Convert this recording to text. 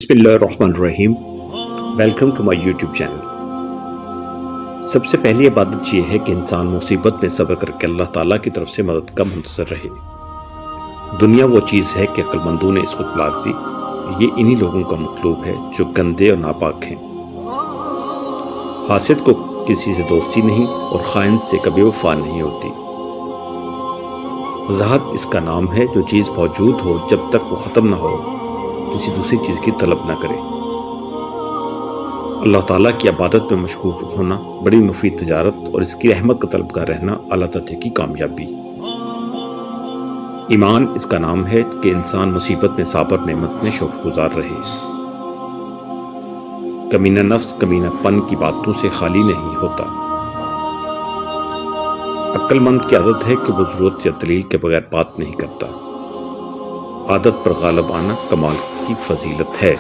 बिस्मिल्लाहिर्रहमानिर्रहीम। Welcome to my YouTube channel. सबसे पहली इबादत यह है कि इंसान मुसीबत में सब्र करके अल्लाह ताला की तरफ से मदद का मुंतज़िर रहे। दुनिया वो चीज़ है कि अक्लमंदों ने इसको तलाक दी। ये इन्हीं लोगों का मतलूब है जो गंदे और नापाक हैं। हासिद को किसी से दोस्ती नहीं और खाइन से कभी वफा नहीं होती। वज़ाहत इसका नाम है जो चीज़ मौजूद हो जब तक वो ख़त्म ना हो किसी दूसरी चीज़ की तलब ना करे। अल्लाह ताला की इबादत में मशगूल होना बड़ी मुफीद तजारत और इसकी रहमत का तलबगार रहना अल्लाह ताला की कामयाबी। ईमान इसका नाम है कि इंसान मुसीबत में साबर नेमत में शुक्रगुजार रहे। कमीना नफ्स कमीनापन की बातों से खाली नहीं होता। अक्लमंद की आदत है कि वो जरूरत या दलील के बगैर बात नहीं करता। आदत पर गालिब आना कमाल की फजीलत है।